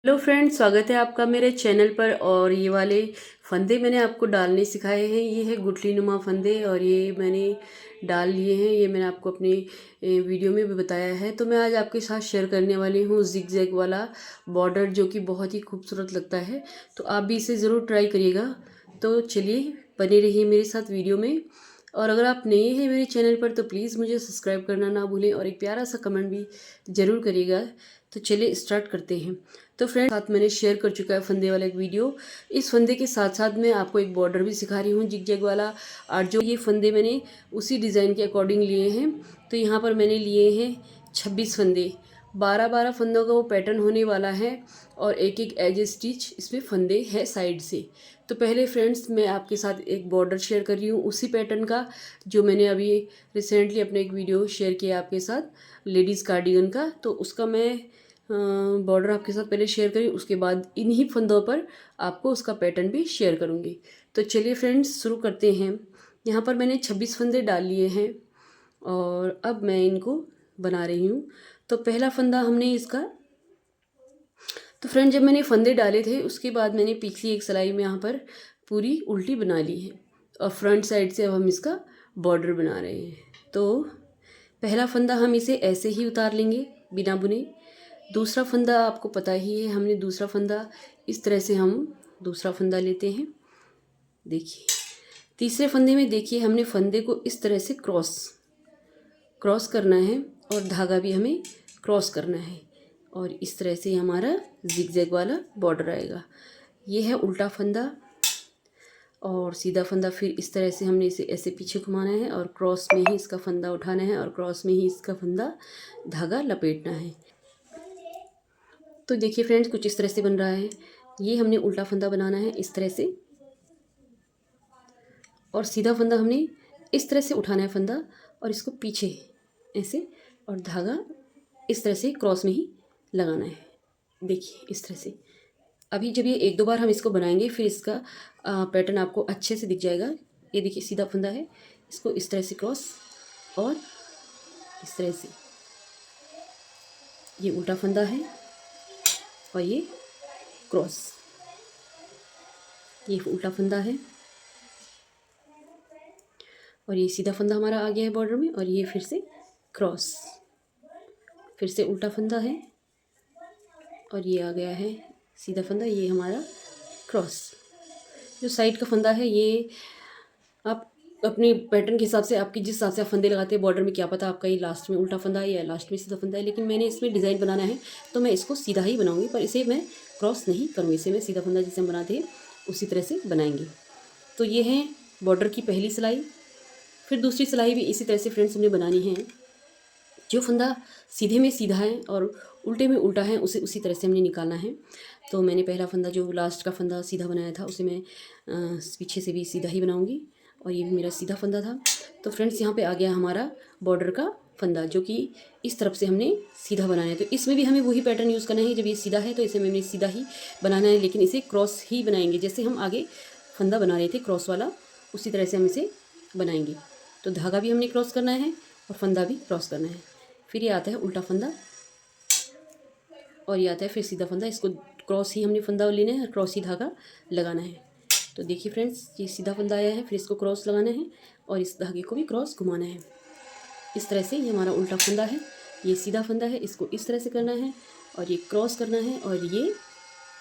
Hello friends, स्वागत है आपका मेरे चैनल पर। और ये वाले फंदे मैंने आपको डालने सिखाए हैं। ये है गुठली नुमा फंदे और ये मैंने डाल लिए हैं। ये मैंने आपको अपने वीडियो में भी बताया है। तो मैं आज आपके साथ शेयर करने वाली हूँ जिग जैग वाला बॉर्डर, जो कि बहुत ही खूबसूरत लगता है। तो आप भी इसे ज़रूर ट्राई करिएगा। तो चलिए, बने रहिए मेरे साथ वीडियो में। और अगर आप नए हैं मेरे चैनल पर तो प्लीज़ मुझे सब्सक्राइब करना ना भूलें और एक प्यारा सा कमेंट भी ज़रूर करिएगा। तो चलिए स्टार्ट करते हैं। तो फ्रेंड्स, साथ मैंने शेयर कर चुका है फंदे वाला एक वीडियो। इस फंदे के साथ साथ मैं आपको एक बॉर्डर भी सिखा रही हूँ जिग जैग वाला। और जो ये फंदे मैंने उसी डिज़ाइन के अकॉर्डिंग लिए हैं। तो यहाँ पर मैंने लिए हैं 26 फंदे। 12-12 फंदों का वो पैटर्न होने वाला है और एक एक एज स्टिच इसमें फंदे है साइड से। तो पहले फ्रेंड्स, मैं आपके साथ एक बॉर्डर शेयर कर रही हूँ उसी पैटर्न का, जो मैंने अभी रिसेंटली अपने एक वीडियो शेयर किया आपके साथ लेडीज़ कार्डिगन का। तो उसका मैं बॉर्डर आपके साथ पहले शेयर करी, उसके बाद इन्हीं फंदों पर आपको उसका पैटर्न भी शेयर करूँगी। तो चलिए फ्रेंड्स, शुरू करते हैं। यहाँ पर मैंने 26 फंदे डाल लिए हैं और अब मैं इनको बना रही हूँ। तो पहला फंदा हमने इसका, तो फ्रेंड जब मैंने फंदे डाले थे उसके बाद मैंने पिछली एक सिलाई में यहाँ पर पूरी उल्टी बना ली है और फ्रंट साइड से अब हम इसका बॉर्डर बना रहे हैं। तो पहला फंदा हम इसे ऐसे ही उतार लेंगे बिना बुने। दूसरा फंदा आपको पता ही है, हमने दूसरा फंदा इस तरह से हम दूसरा फंदा लेते हैं। देखिए, तीसरे फंदे में देखिए हमने फंदे को इस तरह से क्रॉस क्रॉस करना है और धागा भी हमें क्रॉस करना है और इस तरह से हमारा जिगजैग वाला बॉर्डर आएगा। ये है उल्टा फंदा और सीधा फंदा। फिर इस तरह से हमने इसे ऐसे पीछे घुमाना है और क्रॉस में ही इसका फंदा उठाना है और क्रॉस में ही इसका फंदा धागा लपेटना है। तो देखिए फ्रेंड्स, कुछ इस तरह से बन रहा है। ये हमने उल्टा फंदा बनाना है इस तरह से और सीधा फंदा हमने इस तरह से उठाना है फंदा और इसको पीछे ऐसे और धागा इस तरह से क्रॉस में ही लगाना है। देखिए इस तरह से। अभी जब ये एक दो बार हम इसको बनाएंगे फिर इसका पैटर्न आपको अच्छे से दिख जाएगा। ये देखिए सीधा फंदा है, इसको इस तरह से क्रॉस और इस तरह से। ये उल्टा फंदा है और ये क्रॉस। ये उल्टा फंदा है और ये सीधा फंदा हमारा आ गया है बॉर्डर में और ये फिर से क्रॉस, फिर से उल्टा फंदा है और ये आ गया है सीधा फंदा। ये हमारा क्रॉस। जो साइड का फंदा है ये आप अपने पैटर्न के हिसाब से, आपकी जिस हिसाब से आप फंदे लगाते हैं बॉर्डर में, क्या पता आपका ये लास्ट में उल्टा फंदा है या लास्ट में सीधा फंदा है। लेकिन मैंने इसमें डिज़ाइन बनाना है तो मैं इसको सीधा ही बनाऊंगी, पर इसे मैं क्रॉस नहीं करूँगी। इसे मैं सीधा फंदा जैसे हम बनाते हैं उसी तरह से बनाएंगे। तो ये है बॉर्डर की पहली सिलाई। फिर दूसरी सिलाई भी इसी तरह से फ्रेंड्स हमने बनानी है। जो फंदा सीधे में सीधा है और उल्टे में उल्टा है उसे उसी तरह से हमने निकालना है। तो मैंने पहला फंदा जो लास्ट का फंदा सीधा बनाया था उसे मैं पीछे से भी सीधा ही बनाऊंगी और ये भी मेरा सीधा फंदा था। तो फ्रेंड्स, यहाँ पे आ गया हमारा बॉर्डर का फंदा, जो कि इस तरफ से हमने सीधा बनाना है। तो इसमें भी हमें वही पैटर्न यूज़ करना है। जब ये सीधा है तो इसे हमने सीधा ही बनाना है, लेकिन इसे क्रॉस ही बनाएंगे। जैसे हम आगे फंदा बना रहे थे क्रॉस वाला, उसी तरह से हम इसे बनाएंगे। तो धागा भी हमने क्रॉस करना है और फंदा भी क्रॉस करना है। फिर ये आता है उल्टा फंदा और ये आता है फिर सीधा फंदा। इसको क्रॉस ही हमने फंदा लेना है और क्रॉस ही धागा लगाना है। तो देखिए फ्रेंड्स, ये सीधा फंदा आया है, फिर इसको क्रॉस लगाना है और इस धागे को भी क्रॉस घुमाना है। इस तरह से ये हमारा उल्टा फंदा है। ये सीधा फंदा है, इसको इस तरह से करना है और ये क्रॉस करना है और ये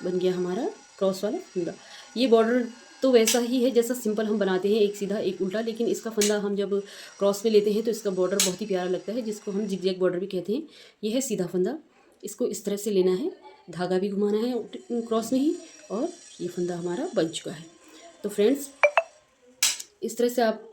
बन गया हमारा क्रॉस वाला फंदा। ये बॉर्डर तो वैसा ही है जैसा सिंपल हम बनाते हैं, एक सीधा एक उल्टा, लेकिन इसका फंदा हम जब क्रॉस में लेते हैं तो इसका बॉर्डर बहुत ही प्यारा लगता है, जिसको हम जिगजैग बॉर्डर भी कहते हैं। ये है सीधा फंदा, इसको इस तरह से लेना है, धागा भी घुमाना है क्रॉस में ही और ये फंदा हमारा बन चुका है। तो फ्रेंड्स, इस तरह से आप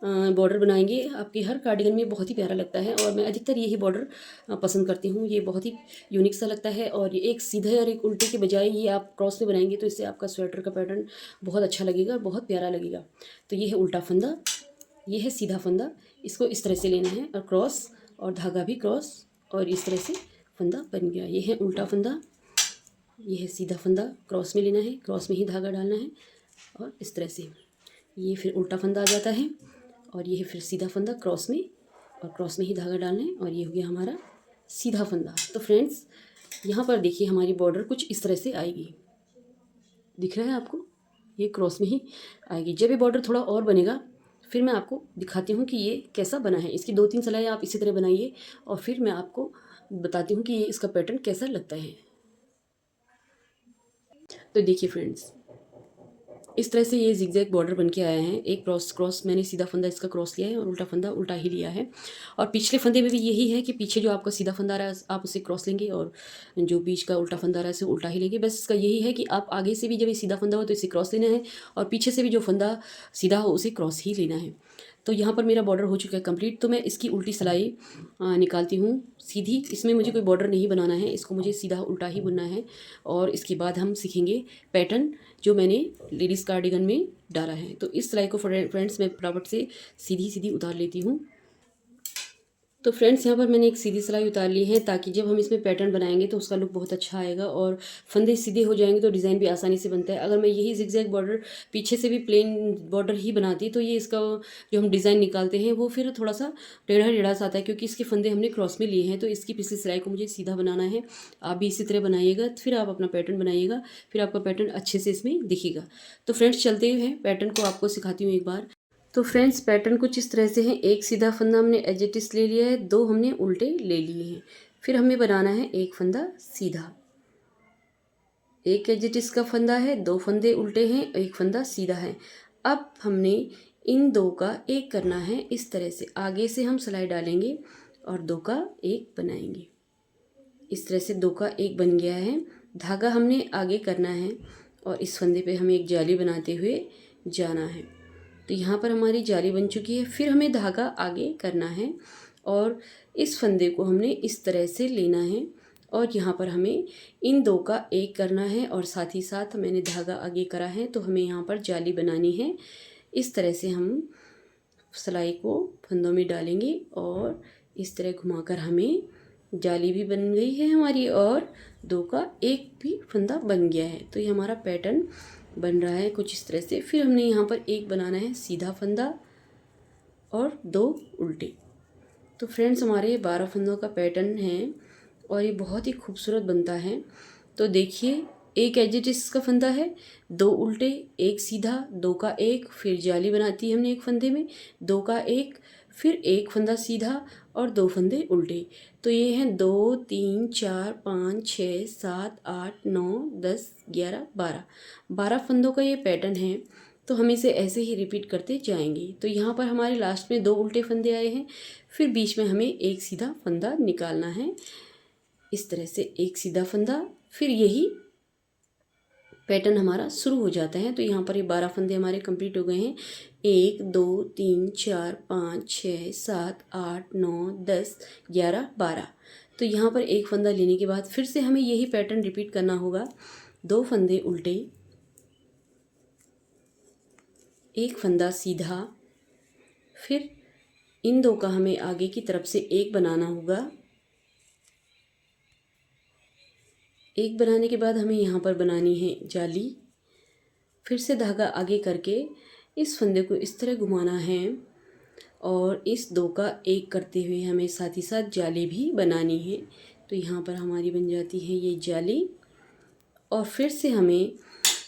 बॉर्डर बनाएंगे, आपके हर कार्डिगन में बहुत ही प्यारा लगता है और मैं अधिकतर यही बॉर्डर पसंद करती हूँ। ये बहुत ही यूनिक सा लगता है और ये एक सीधे और एक उल्टे के बजाय ये आप क्रॉस में बनाएंगे तो इससे आपका स्वेटर का पैटर्न बहुत अच्छा लगेगा और बहुत प्यारा लगेगा। तो ये है उल्टा फंदा, ये है सीधा फंदा। इसको इस तरह से लेना है और क्रॉस और धागा भी क्रॉस और इस तरह से फंदा बन गया। ये है उल्टा फंदा, ये है सीधा फंदा। क्रॉस में लेना है, क्रॉस में ही धागा डालना है और इस तरह से ये फिर उल्टा फंदा आ जाता है और ये है फिर सीधा फंदा क्रॉस में और क्रॉस में ही धागा डालना है और ये हो गया हमारा सीधा फंदा। तो फ्रेंड्स, यहाँ पर देखिए हमारी बॉर्डर कुछ इस तरह से आएगी, दिख रहा है आपको, ये क्रॉस में ही आएगी। जब ये बॉर्डर थोड़ा और बनेगा फिर मैं आपको दिखाती हूँ कि ये कैसा बना है। इसकी 2-3 सिलाई आप इसी तरह बनाइए और फिर मैं आपको बताती हूँ कि ये इसका पैटर्न कैसा लगता है। तो देखिए फ्रेंड्स, इस तरह से ये जिगजैग बॉर्डर बन के आया है। एक क्रॉस मैंने सीधा फंदा इसका क्रॉस लिया है और उल्टा फंदा उल्टा ही लिया है। और पिछले फंदे में भी यही है कि पीछे जो आपका सीधा फंदा आ रहा है आप उसे क्रॉस लेंगे और जो बीच का उल्टा फंदा आ रहा है उसे उल्टा ही लेंगे। बस इसका यही है कि आप आगे से भी जब ये सीधा फंदा हो तो इसे क्रॉस लेना है और पीछे से भी जो फंदा सीधा हो उसे क्रॉस ही लेना है। तो यहाँ पर मेरा बॉर्डर हो चुका है कंप्लीट। तो मैं इसकी उल्टी सिलाई निकालती हूँ सीधी। इसमें मुझे कोई बॉर्डर नहीं बनाना है, इसको मुझे सीधा उल्टा ही बुनना है। और इसके बाद हम सीखेंगे पैटर्न जो मैंने लेडीज़ कार्डिगन में डाला है। तो इस सिलाई को फ्रेंड्स मैं फटाफट से सीधी सीधी उतार लेती हूँ। तो फ्रेंड्स यहाँ पर मैंने एक सीधी सिलाई उतार ली है ताकि जब हम इसमें पैटर्न बनाएंगे तो उसका लुक बहुत अच्छा आएगा और फंदे सीधे हो जाएंगे तो डिज़ाइन भी आसानी से बनता है। अगर मैं यही जिगजैग बॉर्डर पीछे से भी प्लेन बॉर्डर ही बनाती तो ये इसका जो हम डिज़ाइन निकालते हैं वो फिर थोड़ा सा टेढ़ा टेढ़ा सा आता है, क्योंकि इसके फंदे हमने क्रॉस में लिए हैं। तो इसकी पिछली सिलाई को मुझे सीधा बनाना है। आप भी इसी तरह बनाइएगा, फिर आप अपना पैटर्न बनाइएगा, फिर आपका पैटर्न अच्छे से इसमें दिखेगा। तो फ्रेंड्स चलते हुए पैटर्न को आपको सिखाती हूँ एक बार। तो फ्रेंड्स पैटर्न कुछ इस तरह से है। एक सीधा फंदा हमने एज इट इज ले लिया है, 2 हमने उल्टे ले लिए हैं। फिर हमें बनाना है एक फंदा सीधा, एक एज इट इज का फंदा है, 2 फंदे उल्टे हैं, एक फंदा सीधा है। अब हमने इन 2 का एक करना है। इस तरह से आगे से हम सिलाई डालेंगे और 2 का एक बनाएंगे। इस तरह से 2 का एक बन गया है। धागा हमने आगे करना है और इस फंदे पे हमें एक जाली बनाते हुए जाना है। तो यहाँ पर हमारी जाली बन चुकी है। फिर हमें धागा आगे करना है और इस फंदे को हमने इस तरह से लेना है और यहाँ पर हमें इन 2 का एक करना है और साथ ही साथ मैंने धागा आगे करा है तो हमें यहाँ पर जाली बनानी है। इस तरह से हम सिलाई को फंदों में डालेंगे और इस तरह घुमाकर हमें जाली भी बन गई है हमारी और 2 का एक भी फंदा बन गया है। तो ये हमारा पैटर्न बन रहा है कुछ इस तरह से। फिर हमने यहाँ पर एक बनाना है सीधा फंदा और 2 उल्टे। तो फ्रेंड्स हमारे ये 12 फंदों का पैटर्न है और ये बहुत ही खूबसूरत बनता है। तो देखिए एक एज इट इज का फंदा है, 2 उल्टे, एक सीधा, 2 का एक, फिर जाली बनाती है हमने एक फंदे में, 2 का एक, फिर एक फंदा सीधा और 2 फंदे उल्टे। तो ये हैं 2 3 4 5 6 7 8 9 10 11 12 फंदों का ये पैटर्न है। तो हम इसे ऐसे ही रिपीट करते जाएंगे। तो यहाँ पर हमारे लास्ट में 2 उल्टे फंदे आए हैं, फिर बीच में हमें एक सीधा फंदा निकालना है। इस तरह से एक सीधा फंदा, फिर यही पैटर्न हमारा शुरू हो जाता है। तो यहाँ पर ये 12 फंदे हमारे कंप्लीट हो गए हैं। 1 2 3 4 5 6 7 8 9 10 11 12। तो यहाँ पर एक फंदा लेने के बाद फिर से हमें यही पैटर्न रिपीट करना होगा। 2 फंदे उल्टे, एक फंदा सीधा, फिर इन 2 का हमें आगे की तरफ से एक बनाना होगा। एक बनाने के बाद हमें यहाँ पर बनानी है जाली। फिर से धागा आगे करके इस फंदे को इस तरह घुमाना है और इस 2 का एक करते हुए हमें साथ ही साथ जाली भी बनानी है। तो यहाँ पर हमारी बन जाती है ये जाली। और फिर से हमें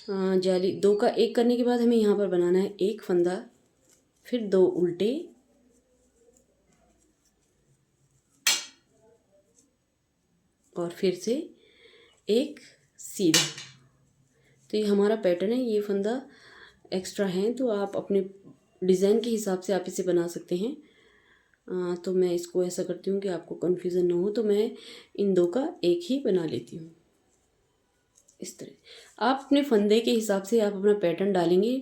जाली 2 का एक करने के बाद हमें यहाँ पर बनाना है एक फंदा, फिर 2 उल्टे, और फिर से एक सीधा। तो ये हमारा पैटर्न है। ये फंदा एक्स्ट्रा है तो आप अपने डिज़ाइन के हिसाब से आप इसे बना सकते हैं। तो मैं इसको ऐसा करती हूँ कि आपको कन्फ्यूज़न ना हो, तो मैं इन 2 का एक ही बना लेती हूँ। इस तरह आप अपने फंदे के हिसाब से आप अपना पैटर्न डालेंगे।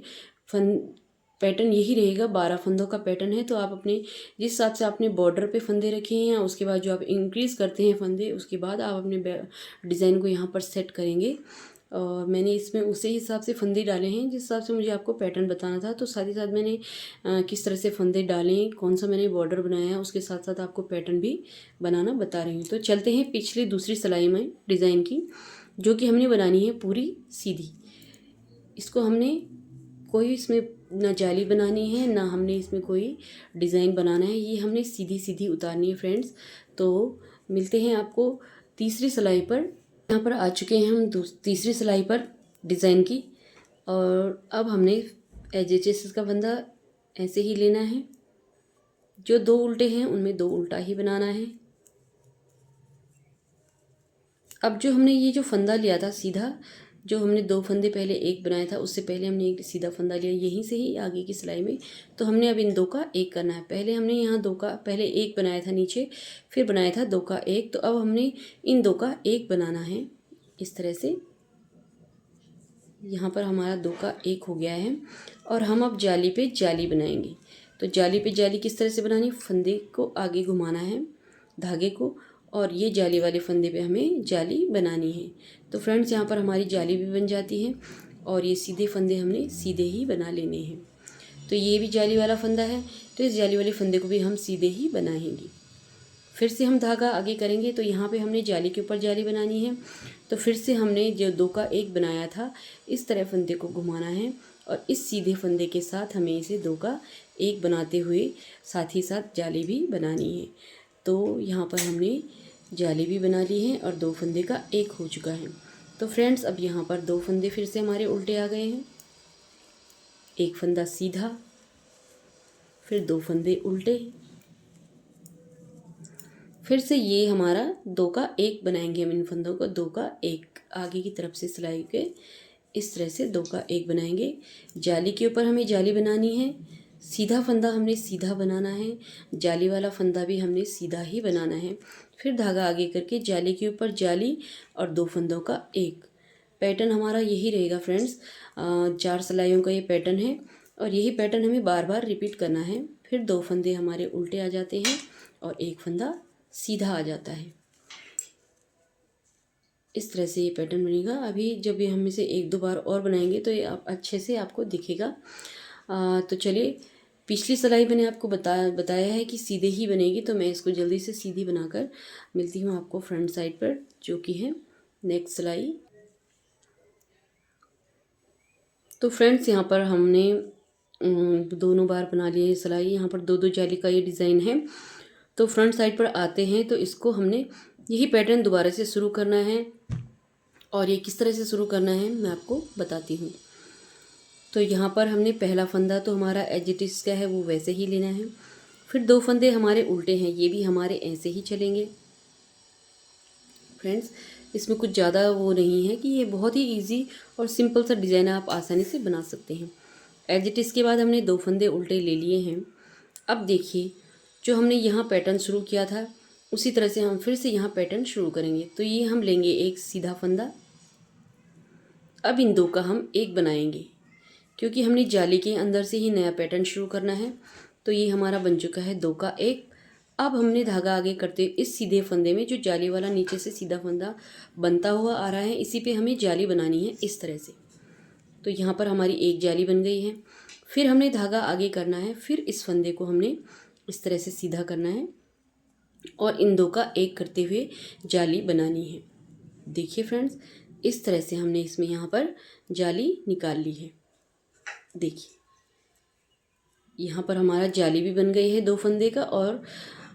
पैटर्न यही रहेगा, 12 फंदों का पैटर्न है। तो आप अपने जिस हिसाब से आपने बॉर्डर पे फंदे रखे हैं, उसके बाद जो आप इंक्रीज़ करते हैं फंदे, उसके बाद आप अपने डिज़ाइन को यहाँ पर सेट करेंगे। और मैंने इसमें उसी हिसाब से फंदे डाले हैं जिस हिसाब से मुझे आपको पैटर्न बताना था। तो साथ ही साथ मैंने किस तरह से फंदे डालें, कौन सा मैंने बॉर्डर बनाया है, उसके साथ साथ आपको पैटर्न भी बनाना बता रही हूँ। तो चलते हैं पिछली दूसरी सिलाई में डिज़ाइन की, जो कि हमने बनानी है पूरी सीधी। इसको हमने कोई इसमें ना जाली बनानी है ना हमने इसमें कोई डिज़ाइन बनाना है, ये हमने सीधी सीधी उतारनी है फ्रेंड्स। तो मिलते हैं आपको तीसरी सिलाई पर यहाँ पर आ चुके हैं हम तीसरी सिलाई पर डिज़ाइन की। और अब हमने एज एच एस का फंदा ऐसे ही लेना है, जो दो उल्टे हैं उनमें दो उल्टा ही बनाना है। अब जो हमने ये जो फंदा लिया था सीधा, जो हमने दो फंदे पहले एक बनाया था, उससे पहले हमने एक सीधा फंदा लिया यहीं से ही आगे की सिलाई में। तो हमने अब इन दो का एक करना है। पहले हमने यहाँ दो का पहले एक बनाया था नीचे, फिर बनाया था दो का एक। तो अब हमने इन दो का एक बनाना है इस तरह से। यहाँ पर हमारा दो का एक हो गया है और हम अब जाली पे जाली बनाएंगे। तो जाली पे जाली किस तरह से बनानी, फंदे को आगे घुमाना है धागे को, और ये जाली वाले फंदे पे हमें जाली बनानी है। तो फ्रेंड्स यहाँ पर हमारी जाली भी बन जाती है और ये सीधे फंदे हमने सीधे ही बना लेने हैं। तो ये भी जाली वाला फंदा है, तो इस जाली वाले फंदे को भी हम सीधे ही बनाएंगे। फिर से हम धागा आगे करेंगे। तो यहाँ पे हमने जाली के ऊपर जाली बनानी है। तो फिर से हमने जो दो का एक बनाया था, इस तरह फंदे को घुमाना है और इस सीधे फंदे के साथ हमें इसे दो का एक बनाते हुए साथ ही साथ जाली भी बनानी है। तो यहाँ पर हमने जाली भी बना ली है और दो फंदे का एक हो चुका है। तो फ्रेंड्स अब यहाँ पर दो फंदे फिर से हमारे उल्टे आ गए हैं। एक फंदा सीधा, फिर दो फंदे उल्टे, फिर से ये हमारा दो का एक बनाएंगे हम इन फंदों को दो का एक आगे की तरफ से सिलाई के इस तरह से दो का एक बनाएंगे। जाली के ऊपर हमें जाली बनानी है, सीधा फंदा हमने सीधा बनाना है, जाली वाला फंदा भी हमने सीधा ही बनाना है। फिर धागा आगे करके जाली के ऊपर जाली और दो फंदों का एक। पैटर्न हमारा यही रहेगा फ्रेंड्स, 4 सिलाइयों का ये पैटर्न है और यही पैटर्न हमें बार बार रिपीट करना है। फिर दो फंदे हमारे उल्टे आ जाते हैं और एक फंदा सीधा आ जाता है। इस तरह से ये पैटर्न बनेगा। अभी जब ये हम इसे एक दो बार और बनाएंगे तो ये आप अच्छे से आपको दिखेगा। तो चलिए, पिछली सिलाई मैंने आपको बताया है कि सीधे ही बनेगी, तो मैं इसको जल्दी से सीधी बनाकर मिलती हूँ आपको फ्रंट साइड पर, जो कि है नेक्स्ट सिलाई। तो फ्रेंड्स यहाँ पर हमने दोनों बार बना लिए है सिलाई। यहाँ पर दो दो जाली का ये डिज़ाइन है। तो फ्रंट साइड पर आते हैं तो इसको हमने यही पैटर्न दोबारा से शुरू करना है और ये किस तरह से शुरू करना है मैं आपको बताती हूँ। तो यहाँ पर हमने पहला फंदा तो हमारा एज इट इज़ का है वो वैसे ही लेना है। फिर दो फंदे हमारे उल्टे हैं, ये भी हमारे ऐसे ही चलेंगे। फ्रेंड्स इसमें कुछ ज़्यादा वो नहीं है कि ये बहुत ही इजी और सिंपल सा डिज़ाइन आप आसानी से बना सकते हैं। एज इट इज़ के बाद हमने दो फंदे उल्टे ले लिए हैं। अब देखिए, जो हमने यहाँ पैटर्न शुरू किया था उसी तरह से हम फिर से यहाँ पैटर्न शुरू करेंगे। तो ये हम लेंगे एक सीधा फंदा। अब इन दो का हम एक बनाएंगे, क्योंकि हमने जाली के अंदर से ही नया पैटर्न शुरू करना है। तो ये हमारा बन चुका है दो का एक। अब हमने धागा आगे करते हुए इस सीधे फंदे में जो जाली वाला नीचे से सीधा फंदा बनता हुआ आ रहा है, इसी पे हमें जाली बनानी है इस तरह से। तो यहाँ पर हमारी एक जाली बन गई है। फिर हमने धागा आगे करना है, फिर इस फंदे को हमने इस तरह से सीधा करना है और इन दो का एक करते हुए जाली बनानी है। देखिए फ्रेंड्स, इस तरह से हमने इसमें यहाँ पर जाली निकाल ली है। देखिए यहाँ पर हमारा जाली भी बन गई है दो फंदे का, और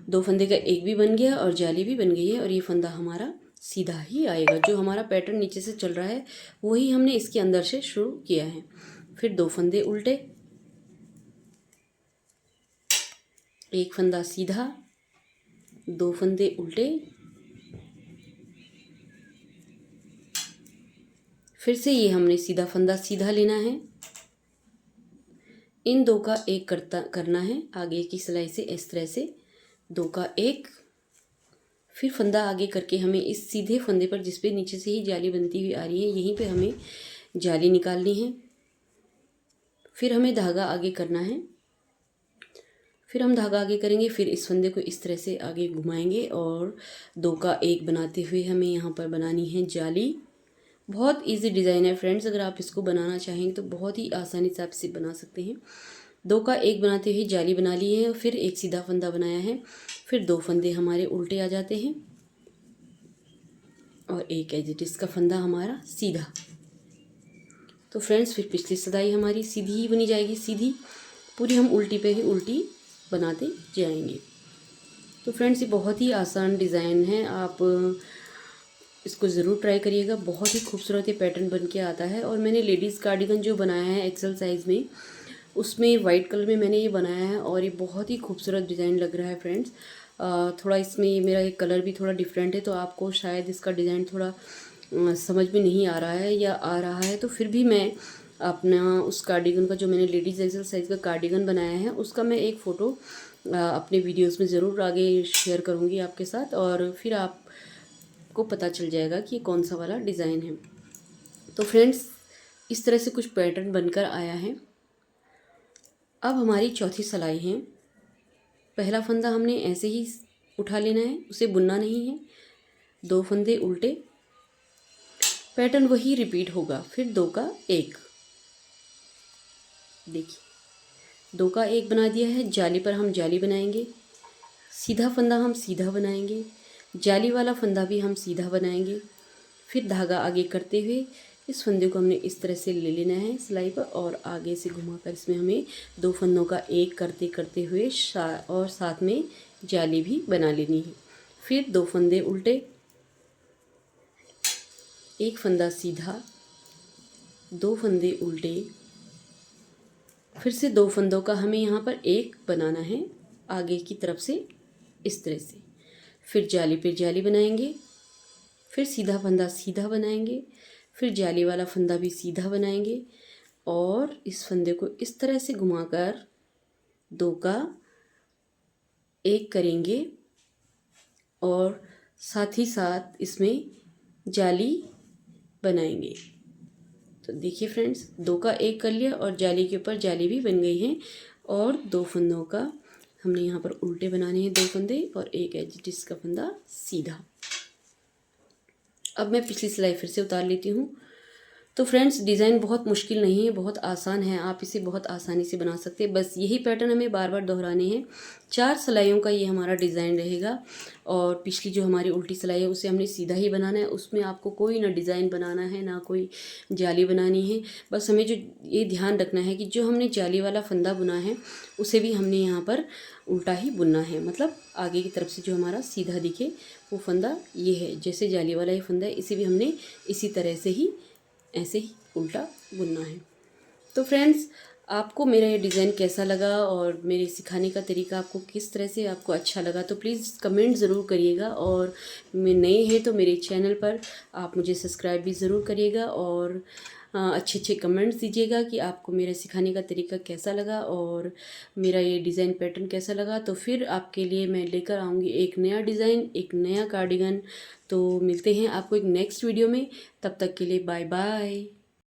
दो फंदे का एक भी बन गया और जाली भी बन गई है। और ये फंदा हमारा सीधा ही आएगा। जो हमारा पैटर्न नीचे से चल रहा है वही हमने इसके अंदर से शुरू किया है। फिर दो फंदे उल्टे, एक फंदा सीधा, दो फंदे उल्टे, फिर से ये हमने सीधा फंदा सीधा लेना है, इन दो का एक करना है आगे की सिलाई से इस तरह से दो का एक। फिर फंदा आगे करके हमें इस सीधे फंदे पर जिस पे नीचे से ही जाली बनती हुई आ रही है यहीं पे हमें जाली निकालनी है। फिर हमें धागा आगे करना है, फिर हम धागा आगे करेंगे, फिर इस फंदे को इस तरह से आगे घुमाएंगे और दो का एक बनाते हुए हमें यहाँ पर बनानी है जाली। बहुत इजी डिज़ाइन है फ्रेंड्स, अगर आप इसको बनाना चाहें तो बहुत ही आसानी से आप इसे बना सकते हैं। दो का एक बनाते हुए जाली बना ली है, फिर एक सीधा फंदा बनाया है, फिर दो फंदे हमारे उल्टे आ जाते हैं और एक एज इट इज़ का फंदा हमारा सीधा। तो फ्रेंड्स फिर पिछली सिलाई हमारी सीधी ही बनी जाएगी, सीधी पूरी हम उल्टी पे ही उल्टी बनाते जाएंगे। तो फ्रेंड्स ये बहुत ही आसान डिज़ाइन है, आप इसको ज़रूर ट्राई करिएगा। बहुत ही खूबसूरत ये पैटर्न बन के आता है। और मैंने लेडीज़ कार्डिगन जो बनाया है एक्सेल साइज़ में, उसमें वाइट कलर में मैंने ये बनाया है और ये बहुत ही खूबसूरत डिज़ाइन लग रहा है फ्रेंड्स। थोड़ा इसमें ये मेरा एक कलर भी थोड़ा डिफरेंट है, तो आपको शायद इसका डिज़ाइन थोड़ा समझ में नहीं आ रहा है या आ रहा है, तो फिर भी मैं अपना उस कार्डिगन का, जो मैंने लेडीज़ एक्सेल साइज़ का कार्डिगन बनाया है, उसका मैं एक फ़ोटो अपने वीडियोस में ज़रूर आगे शेयर करूँगी आपके साथ, और फिर आपको पता चल जाएगा कि ये कौन सा वाला डिज़ाइन है। तो फ्रेंड्स, इस तरह से कुछ पैटर्न बनकर आया है। अब हमारी चौथी सिलाई है। पहला फंदा हमने ऐसे ही उठा लेना है, उसे बुनना नहीं है। 2 फंदे उल्टे, पैटर्न वही रिपीट होगा। फिर 2 का 1, देखिए 2 का 1 बना दिया है। जाली पर हम जाली बनाएंगे, सीधा फंदा हम सीधा बनाएंगे, जाली वाला फंदा भी हम सीधा बनाएंगे। फिर धागा आगे करते हुए इस फंदे को हमने इस तरह से ले लेना है सिलाई पर, और आगे से घुमाकर इसमें हमें 2 फंदों का 1 करते करते हुए और साथ में जाली भी बना लेनी है। फिर 2 फंदे उल्टे, 1 फंदा सीधा, 2 फंदे उल्टे, फिर से 2 फंदों का हमें यहाँ पर 1 बनाना है आगे की तरफ से इस तरह से। फिर जाली पे जाली बनाएंगे, फिर सीधा फंदा सीधा बनाएंगे, फिर जाली वाला फंदा भी सीधा बनाएंगे, और इस फंदे को इस तरह से घुमाकर 2 का 1 करेंगे, और साथ ही साथ इसमें जाली बनाएंगे। तो देखिए फ्रेंड्स, 2 का 1 कर लिया और जाली के ऊपर जाली भी बन गई है। और 2 फंदों का हमने यहाँ पर उल्टे बनाने हैं 2 फंदे, और एक एज जिसका फंदा सीधा। अब मैं पिछली सिलाई फिर से उतार लेती हूँ। तो फ्रेंड्स, डिज़ाइन बहुत मुश्किल नहीं है, बहुत आसान है, आप इसे बहुत आसानी से बना सकते हैं। बस यही पैटर्न हमें बार बार दोहराने हैं। 4 सिलाइयों का ये हमारा डिज़ाइन रहेगा, और पिछली जो हमारी उल्टी सिलाई है उसे हमने सीधा ही बनाना है। उसमें आपको कोई ना डिज़ाइन बनाना है, ना कोई जाली बनानी है। बस हमें जो ये ध्यान रखना है कि जो हमने जाली वाला फंदा बुना है उसे भी हमने यहाँ पर उल्टा ही बुनना है। मतलब आगे की तरफ से जो हमारा सीधा दिखे वो फंदा ये है। जैसे जाली वाला ये फंदा है, इसे भी हमने इसी तरह से ही ऐसे ही उल्टा बुनना है। तो फ्रेंड्स, आपको मेरा ये डिज़ाइन कैसा लगा और मेरे सिखाने का तरीका आपको किस तरह से आपको अच्छा लगा, तो प्लीज़ कमेंट ज़रूर करिएगा। और मैं नए हैं तो मेरे चैनल पर आप मुझे सब्सक्राइब भी ज़रूर करिएगा, और अच्छे अच्छे कमेंट्स दीजिएगा कि आपको मेरे सिखाने का तरीका कैसा लगा और मेरा ये डिज़ाइन पैटर्न कैसा लगा। तो फिर आपके लिए मैं लेकर आऊँगी एक नया डिज़ाइन, एक नया कार्डिगन। तो मिलते हैं आपको एक नेक्स्ट वीडियो में, तब तक के लिए बाय बाय।